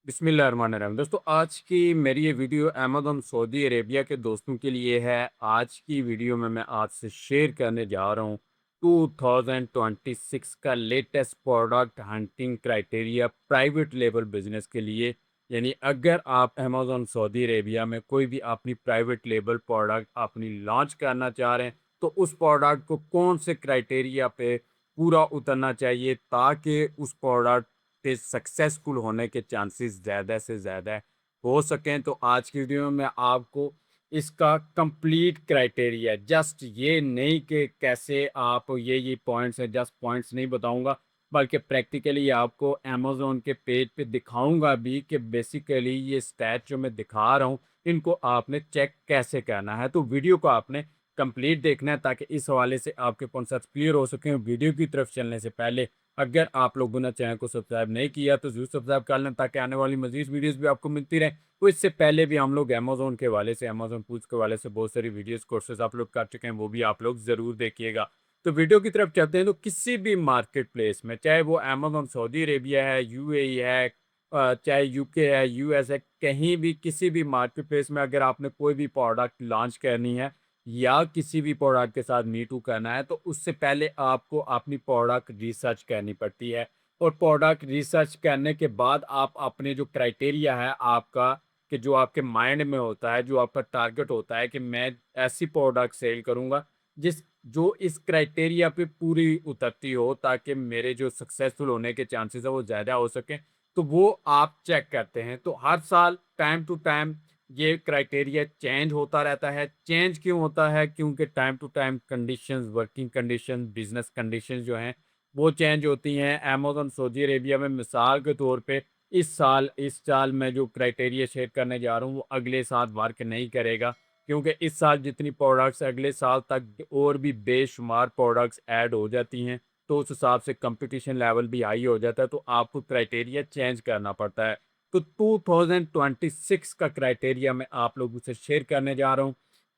बिस्मिल्लाहिर्रहमानिर्रहीम। दोस्तों, आज की मेरी ये वीडियो अमेज़न सऊदी अरेबिया के दोस्तों के लिए है। आज की वीडियो में मैं आपसे शेयर करने जा रहा हूँ 2026 का latest product hunting criteria private level business के लिए। यानी अगर आप अमेज़न सऊदी अरेबिया में कोई भी अपनी प्राइवेट लेवल प्रोडक्ट अपनी लॉन्च करना चाह रहे हैं, तो उस प्रोडक्ट को कौन से क्राइटेरिया पे पूरा उतरना चाहिए ताकि उस प्रोडक्ट पे सक्सेसफुल होने के चांसेस ज़्यादा से ज़्यादा हो सकें। तो आज की वीडियो में मैं आपको इसका कंप्लीट क्राइटेरिया, जस्ट ये नहीं कि कैसे आप ये पॉइंट्स हैं, जस्ट पॉइंट्स नहीं बताऊंगा, बल्कि प्रैक्टिकली आपको अमेज़न के पेज पे दिखाऊंगा भी कि बेसिकली ये स्टैट जो मैं दिखा रहा हूँ, इनको आपने चेक कैसे करना है। तो वीडियो को आपने कंप्लीट देखना है ताकि इस हवाले से आपके कॉन्सेप्ट क्लियर हो सकें। वीडियो की तरफ चलने से पहले अगर आप लोगों ने चैनल को सब्सक्राइब नहीं किया तो ज़रूर सब्सक्राइब कर लें ताकि आने वाली मज़ीद वीडियोज़ भी आपको मिलती रहें। तो इससे पहले भी हम लोग अमेज़न के हवाले से, अमेज़न फूड्स के हवाले से बहुत सारी वीडियोज़, कोर्सेज़ अपलोड कर चुके हैं, वो भी आप लोग ज़रूर देखिएगा। तो वीडियो की तरफ चलते हैं। तो किसी भी मार्केट प्लेस में, चाहे वो अमेज़न सऊदी अरेबिया है, यूएई है, चाहे यूके है, यूएस है, कहीं भी किसी भी मार्केट प्लेस में अगर आपने कोई भी प्रोडक्ट लॉन्च करनी है या किसी भी प्रोडक्ट के साथ मी टू करना है, तो उससे पहले आपको अपनी प्रोडक्ट रिसर्च करनी पड़ती है। और प्रोडक्ट रिसर्च करने के बाद आप अपने जो क्राइटेरिया है आपका, कि जो आपके माइंड में होता है, जो आपका टारगेट होता है कि मैं ऐसी प्रोडक्ट सेल करूंगा जिस जो इस क्राइटेरिया पे पूरी उतरती हो ताकि मेरे जो सक्सेसफुल होने के चांसेस है वो ज़्यादा हो सके। तो वो आप चेक करते हैं। तो हर साल टाइम टू टाइम ये क्राइटेरिया चेंज होता रहता है। चेंज क्यों होता है? क्योंकि time to time conditions, working condition, business conditions जो हैं वो चेंज होती हैं। अमेज़न सऊदी अरेबिया में मिसाल के तौर पे इस साल मैं जो क्राइटेरिया शेयर करने जा रहा हूँ वो अगले साल वर्क नहीं करेगा, क्योंकि इस साल जितनी प्रोडक्ट्स अगले साल तक और भी बेशुमार प्रोडक्ट्स ऐड हो जाती हैं, तो उस हिसाब से कंपटीशन लेवल भी हाई हो जाता है, तो आपको क्राइटेरिया चेंज करना पड़ता है। तो 2026 का क्राइटेरिया मैं आप लोगों से शेयर करने जा रहा हूँ।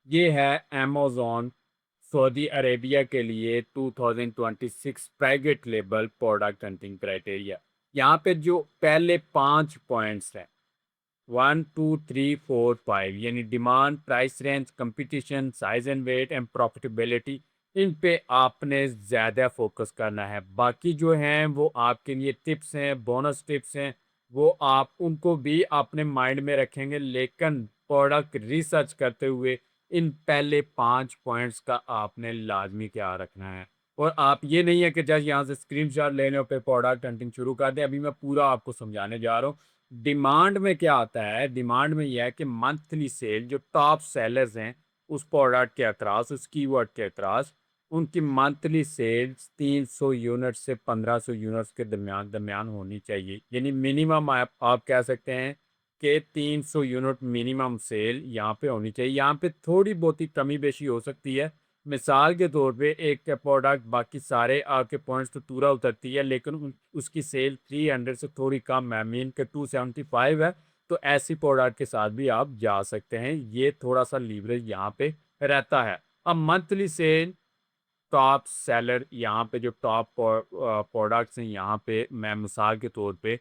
ये है अमेज़न सऊदी अरेबिया के लिए 2026 private label product hunting criteria. यहाँ पे जो पहले 5 पॉइंट्स हैं, 1, 2, 3, 4, 5, यानी demand, price range, competition, size and weight and profitability, इन पे आपने ज़्यादा फ़ोकस करना है। बाकी जो हैं वो आपके लिए टिप्स हैं, बोनस टिप्स हैं, वो आप उनको भी अपने माइंड में रखेंगे, लेकिन प्रोडक्ट रिसर्च करते हुए इन पहले 5 पॉइंट्स का आपने लाज़मी ख्याल रखना है। और आप ये नहीं है कि जस्ट यहाँ से स्क्रीनशॉट लेने पे प्रोडक्ट हंटिंग शुरू कर दें। अभी मैं पूरा आपको समझाने जा रहा हूँ। डिमांड में क्या आता है? डिमांड में यह है कि मंथली सेल जो टॉप सेलर्स हैं उस प्रोडक्ट के अक्रॉस, उस कीवर्ड के अक्रॉस, उनकी मंथली सेल्स 300 यूनिट से 1500 यूनिट्स के दरमियान दरमियान होनी चाहिए। यानी मिनिमम आप कह सकते हैं कि 300 यूनिट मिनिमम सेल यहाँ पे होनी चाहिए। यहाँ पे थोड़ी बहुत ही कमी बेशी हो सकती है। मिसाल के तौर पे एक प्रोडक्ट बाकी सारे आपके पॉइंट्स तो पूरा उतरती है, लेकिन उसकी सेल 300 से थोड़ी कम है, मीन के 275 है। तो ऐसी प्रोडक्ट के साथ भी आप जा सकते हैं। ये थोड़ा सा लीवरेज यहाँ पे रहता है। अब मंथली सेल, टॉप सेलर, यहाँ पे जो टॉप प्रोडक्ट्स हैं, यहाँ पे मैं मिसाल के तौर पे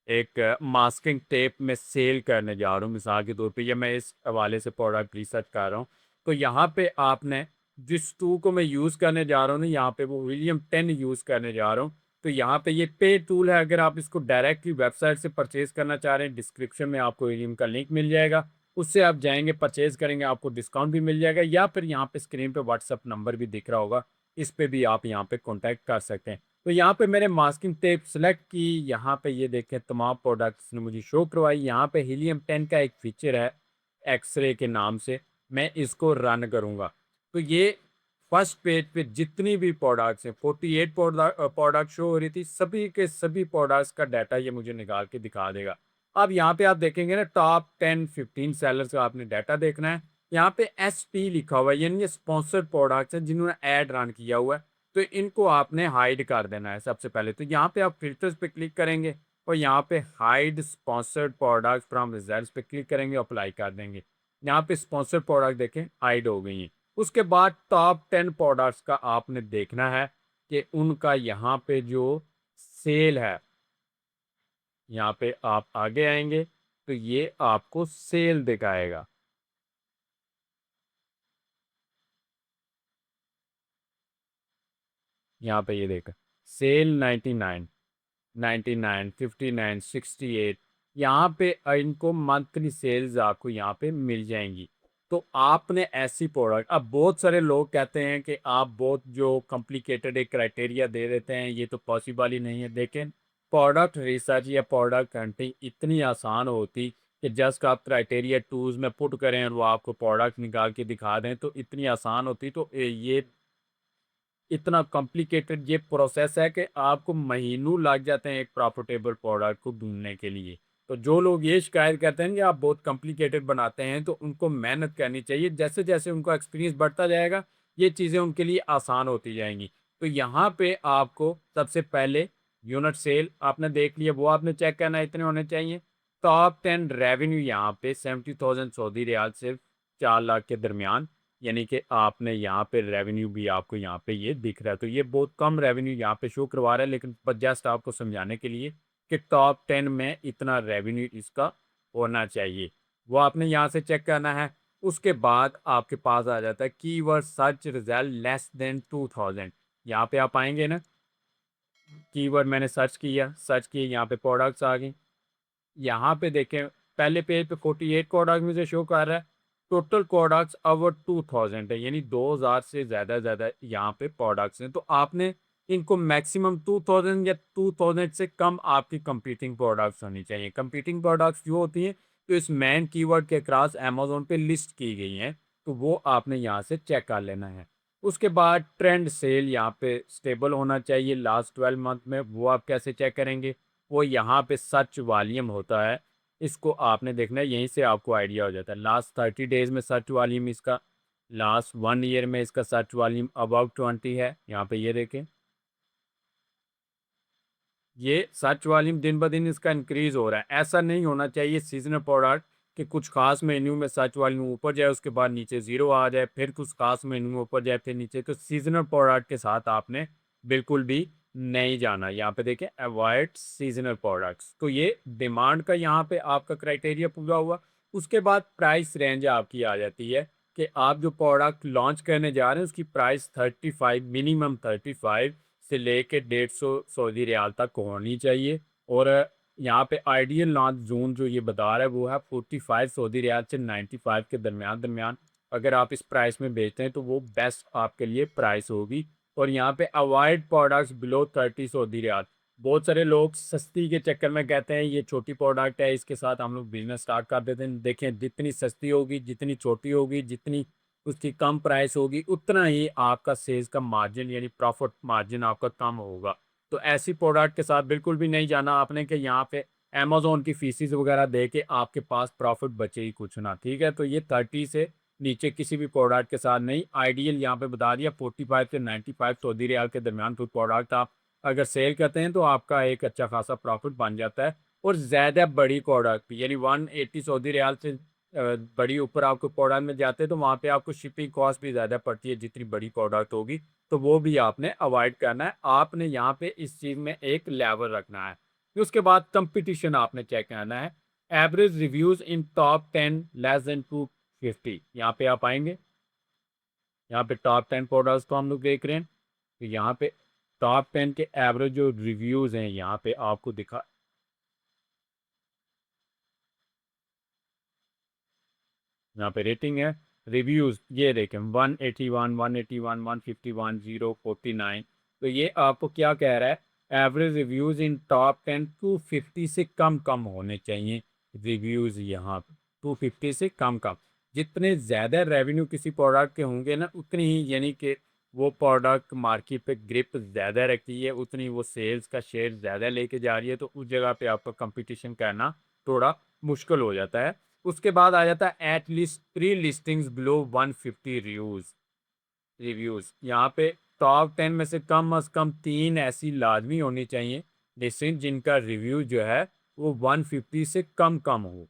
एक मास्किंग टेप में सेल करने जा रहा हूँ मिसाल के तौर पे, या मैं इस हवाले से प्रोडक्ट रिसर्च कर रहा हूँ। तो यहाँ पे आपने जिस टूल को मैं यूज़ करने जा रहा हूँ ना, यहाँ पे वो विलियम 10 यूज़ करने जा रहा हूँ। तो यहाँ पे ये पे टूल है। अगर आप इसको डायरेक्टली वेबसाइट से परचेज करना चाह रहे हैं, डिस्क्रिप्शन में आपको विलियम का लिंक मिल जाएगा। उससे आप जाएंगे, परचेज करेंगे, आपको डिस्काउंट भी मिल जाएगा, या फिर यहाँ पे स्क्रीन पे व्हाट्सअप नंबर भी दिख रहा होगा, इस पे भी आप यहाँ पे कॉन्टैक्ट कर सकते हैं। तो यहाँ पे मैंने मास्किंग टेप सेलेक्ट की। यहाँ पे ये देखें तमाम प्रोडक्ट्स ने मुझे शो करवाई। यहाँ पे हीलियम 10 का एक फीचर है एक्सरे के नाम से, मैं इसको रन करूँगा। तो ये फर्स्ट पेज पे जितनी भी प्रोडक्ट्स हैं, 48 प्रोडक्ट शो हो रही थी, सभी के सभी प्रोडक्ट्स का डाटा ये मुझे निकाल के दिखा देगा। अब यहाँ पे आप देखेंगे ना, टॉप 10-15 सेलर्स का आपने डाटा देखना है। यहाँ पे SP लिखा हुआ है, यानी ये स्पॉन्सर्ड प्रोडक्ट्स हैं जिन्होंने एड रन किया हुआ है। तो इनको आपने हाइड कर देना है सबसे पहले। तो यहाँ पे आप फिल्टर्स पे क्लिक करेंगे और यहाँ पे hide sponsored product from results पे क्लिक करेंगे, अप्लाई कर देंगे। यहाँ पे स्पॉन्सर्ड प्रोडक्ट देखें हाइड हो गई हैं। उसके बाद टॉप 10 प्रोडक्ट्स का आपने देखना है कि उनका यहाँ पे जो सेल है यहाँ पे आप आगे आएंगे तो ये आपको सेल दिखाएगा। यहाँ पे ये देखा सेल 99, 99, 59, 68। यहाँ पे इनको मंथली सेल्स आपको यहाँ पे मिल जाएंगी। तो आपने ऐसी प्रोडक्ट, अब बहुत सारे लोग कहते हैं कि आप बहुत जो कॉम्प्लिकेटेड एक क्राइटेरिया दे देते हैं, ये तो पॉसिबल ही नहीं है। लेकिन प्रोडक्ट रिसर्च या प्रोडक्ट हंटिंग इतनी आसान होती कि जस्ट आप क्राइटेरिया टूल्स में पुट करें और वो आपको प्रोडक्ट निकाल के दिखा दें, तो इतनी आसान होती। तो ये इतना कॉम्प्लिकेटेड ये प्रोसेस है कि आपको महीनों लग जाते हैं एक प्रॉफिटेबल प्रोडक्ट को ढूंढने के लिए। तो जो लोग ये शिकायत करते हैं कि आप बहुत कॉम्प्लिकेटेड बनाते हैं, तो उनको मेहनत करनी चाहिए। जैसे जैसे उनका एक्सपीरियंस बढ़ता जाएगा, ये चीज़ें उनके लिए आसान होती जाएंगी। तो यहाँ पे आपको सबसे पहले यूनिट सेल आपने देख लिया, वो आपने चेक करना है, इतने होने चाहिए। टॉप 10 रेवेन्यू यहाँ पे 70,000 सऊदी रियाल से 4 लाख के दरमियान, यानी कि आपने यहाँ पे रेवेन्यू भी आपको यहाँ पे ये दिख रहा है। तो ये बहुत कम रेवेन्यू यहाँ पे शो करवा रहा है, लेकिन जस्ट आपको समझाने के लिए कि टॉप 10 में इतना रेवेन्यू इसका होना चाहिए, वो आपने यहाँ से चेक करना है। उसके बाद आपके पास आ जाता है keyword search result less than 2000। यहाँ पे आप आएंगे ना, कीवर्ड मैंने सर्च किया, यहाँ पे प्रोडक्ट्स आ गई। यहाँ पे देखें पहले पेज पे 48 प्रोडक्ट मुझे शो कर रहा है। टोटल प्रोडक्ट्स ओवर 2000 है, यानी 2000 से ज़्यादा यहाँ पे प्रोडक्ट्स हैं। तो आपने इनको मैक्सिमम 2000 या 2000 से कम आपकी कंपीटिंग प्रोडक्ट्स होनी चाहिए। कंपीटिंग प्रोडक्ट्स जो होती हैं तो इस मेन कीवर्ड के क्रॉस अमेजोन पे लिस्ट की गई हैं, तो वो आपने यहाँ से चेक कर लेना है। उसके बाद ट्रेंड सेल यहाँ पे स्टेबल होना चाहिए लास्ट 12 मंथ में, वो आप कैसे चेक करेंगे? वो यहाँ पे सर्च वॉल्यूम होता है, इसको आपने देखना है, यहीं से आपको आइडिया हो जाता है। लास्ट 30 डेज में सर्च वॉल्यूम इसका, लास्ट 1 ईयर में इसका सर्च वॉल्यूम अबाउट 20 है। यहाँ पे ये देखें, ये सर्च वॉल्यूम दिन ब दिन इसका इंक्रीज हो रहा है। ऐसा नहीं होना चाहिए सीजनल प्रोडक्ट कि कुछ खास मेन्यू में सर्च वॉल्यूम ऊपर जाए, उसके बाद नीचे जीरो आ जाए, फिर कुछ खास मेन्यू में ऊपर जाए, फिर नीचे। तो सीजनल प्रोडक्ट के साथ आपने बिल्कुल भी नहीं जाना। यहाँ पे देखें अवॉइड सीजनल प्रोडक्ट्स, तो ये डिमांड का यहाँ पे आपका क्राइटेरिया पूरा हुआ। उसके बाद प्राइस रेंज आपकी आ जाती है कि आप जो प्रोडक्ट लॉन्च करने जा रहे हैं उसकी प्राइस 35, मिनिमम 35 से लेके 150 सऊदी रियाल तक होनी चाहिए। और यहाँ पे आइडियल लॉन्च जोन जो ये बता रहा है वो है 45 सऊदी रियाल से 95 के दरमियान दरमियान। अगर आप इस प्राइस में बेचते हैं तो वो बेस्ट आपके लिए प्राइस होगी। और यहाँ पे avoid products below 30 Saudi riyal. बहुत सारे लोग सस्ती के चक्कर में कहते हैं ये छोटी प्रोडक्ट है, इसके साथ हम लोग बिजनेस स्टार्ट कर देते हैं। देखें जितनी सस्ती होगी, जितनी छोटी होगी, जितनी उसकी कम प्राइस होगी, उतना ही आपका सेल्स का मार्जिन यानी प्रॉफिट मार्जिन आपका कम होगा। तो ऐसी प्रोडक्ट के साथ बिल्कुल भी नहीं जाना आपने कि यहाँ पे अमेजोन की फीसिस वगैरह दे के आपके पास प्रॉफिट बचे ही कुछ ना। ठीक है, तो ये 30 से नीचे किसी भी प्रोडक्ट के साथ नहीं। आइडियल यहाँ पे बता दिया 45 से 95 सऊदी रियाल के दरमियान कोई प्रोडक्ट आप अगर सेल करते हैं तो आपका एक अच्छा खासा प्रॉफिट बन जाता है। और ज़्यादा बड़ी प्रोडक्ट यानी 180 सऊदी रियाल से बड़ी ऊपर आपको प्रोडक्ट में जाते हैं तो वहाँ पे आपको शिपिंग कॉस्ट भी ज़्यादा पड़ती है जितनी बड़ी प्रोडक्ट होगी। तो वो भी आपने अवॉइड करना है। आपने यहाँ पे इस चीज़ में एक लेवल रखना है। फिर उसके बाद कंपटीशन आपने चेक करना है। एवरेज रिव्यूज़ इन टॉप 10 लेस देन 250, यहाँ पे आप आएंगे। यहाँ पे टॉप 10 प्रोडक्ट्स तो हम लोग देख रहे हैं। तो यहाँ पे टॉप 10 के एवरेज जो रिव्यूज़ हैं यहाँ पे आपको दिखा, यहाँ पे रेटिंग है, रिव्यूज़ ये देखें 181, 181, 151, 0, 49। तो ये आपको क्या कह रहा है? एवरेज रिव्यूज़ इन टॉप 10 250 से कम कम होने चाहिए। रिव्यूज़ यहाँ 250 से कम कम। जितने ज़्यादा रेवेन्यू किसी प्रोडक्ट के होंगे ना, उतनी ही यानी कि वो प्रोडक्ट मार्केट पे ग्रिप ज़्यादा रखती है, उतनी वो सेल्स का शेयर ज़्यादा लेके जा रही है। तो उस जगह पे आपका कंपटीशन करना थोड़ा मुश्किल हो जाता है। उसके बाद आ जाता है एटलीस्ट 3 लिस्टिंग्स बिलो 150 रिव्यूज़। यहाँ पे टॉप 10 में से कम अज़ कम 3 ऐसी लाजमी होनी चाहिए लिस्टिंग जिनका रिव्यू जो है वो 150 से कम कम हो।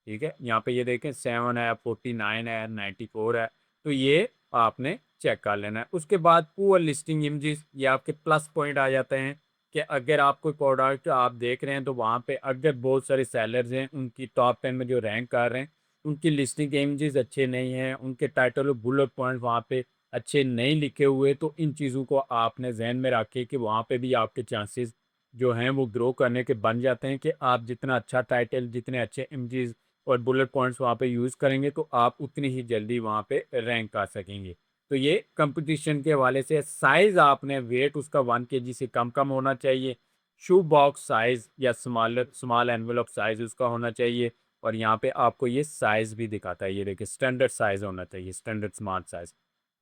ठीक है, यहाँ पे ये देखें 7 है, 49 है, 94 है। तो ये आपने चेक कर लेना है। उसके बाद पुअर लिस्टिंग इमेजेस, ये आपके प्लस पॉइंट आ जाते हैं कि अगर आप कोई प्रोडक्ट आप देख रहे हैं तो वहाँ पे अगर बहुत सारे सेलर्स हैं, उनकी टॉप 10 में जो रैंक कर रहे हैं, उनकी लिस्टिंग इमेजेस अच्छे नहीं हैं, उनके टाइटल और बुलेट पॉइंट वहाँ पे अच्छे नहीं लिखे हुए, तो इन चीज़ों को आपने ज़हन में रखें कि वहाँ पे भी आपके चांसेस जो हैं वो ग्रो करने के बन जाते हैं कि आप जितना अच्छा टाइटल, जितने अच्छे इमेजेस और बुलेट पॉइंट्स वहाँ पे यूज़ करेंगे तो आप उतनी ही जल्दी वहाँ पे रैंक कर सकेंगे। तो ये कंपटीशन के हवाले से साइज़ आपने वेट उसका 1 केजी से कम होना चाहिए। शू बॉक्स साइज़ या स्मॉल एनवेलप साइज़ उसका होना चाहिए और यहाँ पे आपको ये साइज़ भी दिखाता है। ये देखिए स्टैंडर्ड साइज़ होना चाहिए, स्टैंडर्ड स्मार्ट साइज़।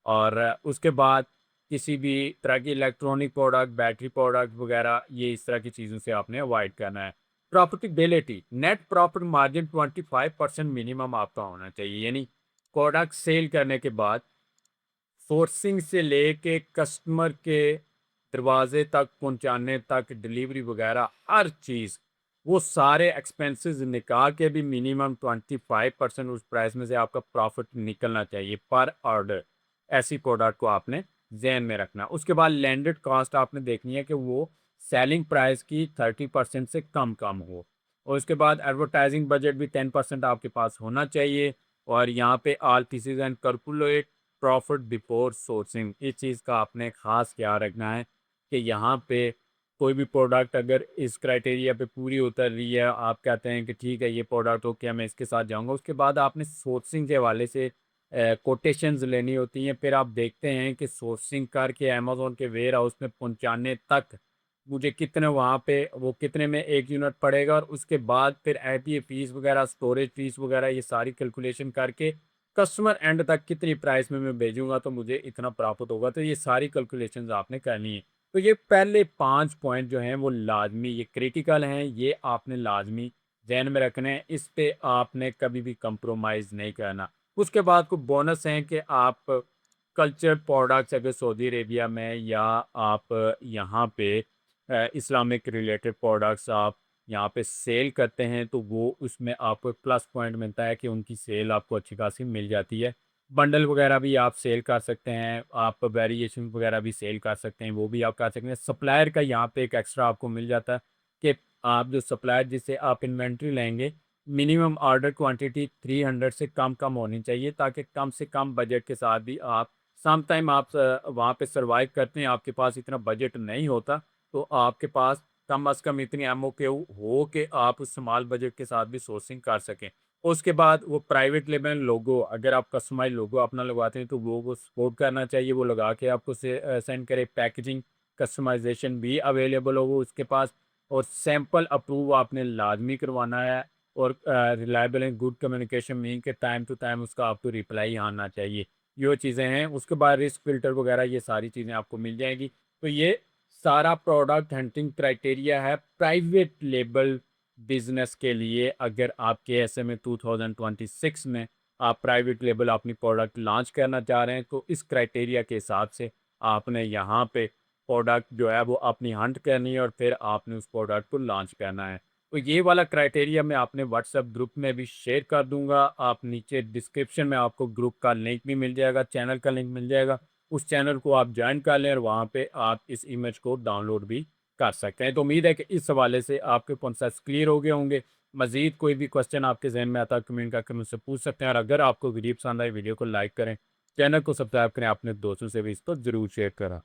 और उसके बाद किसी भी तरह की इलेक्ट्रॉनिक प्रोडक्ट, बैटरी प्रोडक्ट वगैरह ये इस तरह की चीज़ों से आपने अवॉइड करना है। Profitability, net profit margin 25% minimum आपका होना चाहिए। यानी प्रोडक्ट सेल करने के बाद सोर्सिंग से लेके कस्टमर के दरवाजे तक पहुंचाने तक डिलीवरी वगैरह हर चीज़, वो सारे एक्सपेंसेस निकाल के भी मिनिमम 25% उस प्राइस में से आपका प्रॉफिट निकलना चाहिए पर ऑर्डर। ऐसी प्रोडक्ट को आपने ज़हन में रखना। उसके बाद लैंडेड कॉस्ट आपने देखनी है कि वो सेलिंग प्राइस की 30% से कम हो। और उसके बाद एडवर्टाइजिंग बजट भी 10% आपके पास होना चाहिए। और यहाँ पे all pieces and calculate profit before sourcing, इस चीज़ का आपने ख़ास ख्याल रखना है कि यहाँ पे कोई भी प्रोडक्ट अगर इस क्राइटेरिया पे पूरी उतर रही है, आप कहते हैं कि ठीक है ये प्रोडक्ट ओके मैं इसके साथ जाऊँगा, उसके बाद आपने सोर्सिंग के हवाले से कोटेशंस लेनी होती हैं। फिर आप देखते हैं कि सोर्सिंग करके अमेज़न के वेयर हाउस में पहुँचाने तक मुझे कितने वहाँ पे वो कितने में 1 यूनिट पड़ेगा और उसके बाद फिर एटीए फ़ीस वगैरह, स्टोरेज फ़ीस वगैरह ये सारी कैलकुलेशन करके कस्टमर एंड तक कितनी प्राइस में मैं भेजूँगा तो मुझे इतना प्राप्त होगा। तो ये सारी कैलकुलेशंस आपने करनी है। तो ये पहले 5 पॉइंट जो हैं वो लाज़मी, ये क्रिटिकल हैं, ये आपने लाज़मी ज़हन में रखने हैं। इस पे आपने कभी भी कंप्रोमाइज़ नहीं करना। उसके बाद कुछ बोनस हैं कि आप कल्चर प्रोडक्ट्स अगर सऊदी अरेबिया में या आप यहाँ पे इस्लामिक रिलेटेड प्रोडक्ट्स आप यहाँ पे सेल करते हैं तो वो उसमें आपको प्लस पॉइंट मिलता है कि उनकी सेल आपको अच्छी खासी मिल जाती है। बंडल वगैरह भी आप सेल कर सकते हैं, आप वेरिएशन वगैरह भी सेल कर सकते हैं, वो भी आप कर सकते हैं। सप्लायर का यहाँ पे एक एक्स्ट्रा आपको मिल जाता है कि आप जो सप्लायर जिससे आप इन्वेंट्री लेंगे, मिनिमम ऑर्डर क्वांटिटी 300 से कम होनी चाहिए ताकि कम से कम बजट के साथ भी आप सम टाइम आप वहाँ पे सर्वाइव करते हैं, आपके पास इतना बजट नहीं होता, तो आपके पास कम अज़ कम इतनी एमओक्यू हो कि आप उस स्मॉल बजट के साथ भी सोर्सिंग कर सकें। उसके बाद वो प्राइवेट लेबल लोगो, अगर आप कस्टमाइज़ लोगो अपना लगवाते हैं तो वो सपोर्ट करना चाहिए, वो लगा के आपको सेंड करे। पैकेजिंग कस्टमाइज़ेशन भी अवेलेबल हो वो उसके पास। और सैंपल अप्रूव आपने लाज़मी करवाना है। और reliable and good communication mean के टाइम टू टाइम उसका आपको रिप्लाई आना चाहिए। ये चीज़ें हैं। उसके बाद रिस्क फ़िल्टर वगैरह ये सारी चीज़ें आपको मिल जाएँगी। तो ये सारा प्रोडक्ट हंटिंग क्राइटेरिया है प्राइवेट लेबल बिजनेस के लिए। अगर आपके ऐसे में 2026 में आप प्राइवेट लेबल अपनी प्रोडक्ट लॉन्च करना चाह रहे हैं तो इस क्राइटेरिया के हिसाब से आपने यहाँ पे प्रोडक्ट जो है वो अपनी हंट करनी है और फिर आपने उस प्रोडक्ट को लॉन्च करना है। तो ये वाला क्राइटेरिया मैं आपने व्हाट्सएप ग्रुप में भी शेयर कर दूंगा। आप नीचे डिस्क्रिप्शन में आपको ग्रुप का लिंक भी मिल जाएगा, चैनल का लिंक मिल जाएगा। उस चैनल को आप ज्वाइन कर लें और वहाँ पे आप इस इमेज को डाउनलोड भी कर सकते हैं। तो उम्मीद है कि इस हवाले से आपके कॉन्सेप्ट्स क्लियर हो गए होंगे। मज़ीद कोई भी क्वेश्चन आपके जहन में आता है कमेंट करके मुझसे पूछ सकते हैं। और अगर आपको वीडियो पसंद आए वीडियो को लाइक करें, चैनल को सब्सक्राइब करें, अपने दोस्तों से भी इसको ज़रूर शेयर करें।